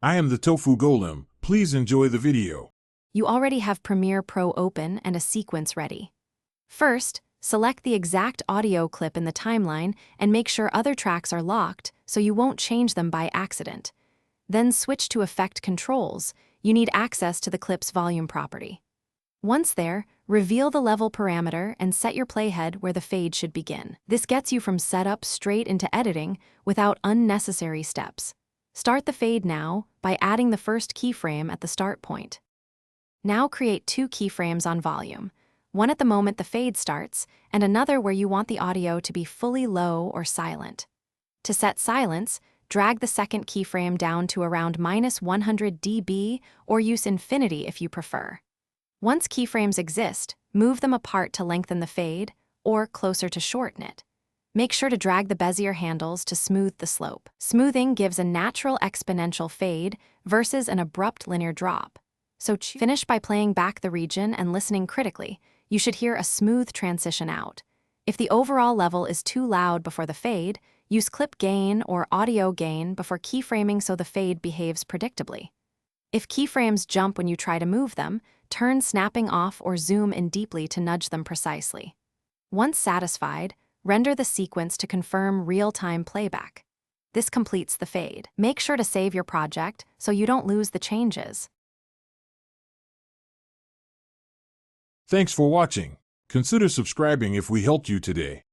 I am the Tofu Golem. Please enjoy the video. You already have Premiere Pro open and a sequence ready. First, select the exact audio clip in the timeline and make sure other tracks are locked so you won't change them by accident. Then switch to Effect Controls. You need access to the clip's volume property. Once there, reveal the level parameter and set your playhead where the fade should begin. This gets you from setup straight into editing without unnecessary steps. Start the fade now by adding the first keyframe at the start point. Now create 2 keyframes on volume, one at the moment the fade starts and another where you want the audio to be fully low or silent. To set silence, drag the second keyframe down to around -100 dB or use infinity if you prefer. Once keyframes exist, move them apart to lengthen the fade or closer to shorten it. Make sure to drag the Bezier handles to smooth the slope. Smoothing gives a natural exponential fade versus an abrupt linear drop. So finish by playing back the region and listening critically. You should hear a smooth transition out. If the overall level is too loud before the fade, use clip gain or audio gain before keyframing so the fade behaves predictably. If keyframes jump when you try to move them, turn snapping off or zoom in deeply to nudge them precisely. Once satisfied, render the sequence to confirm real-time playback. This completes the fade. Make sure to save your project so you don't lose the changes. Thanks for watching. Consider subscribing if we helped you today.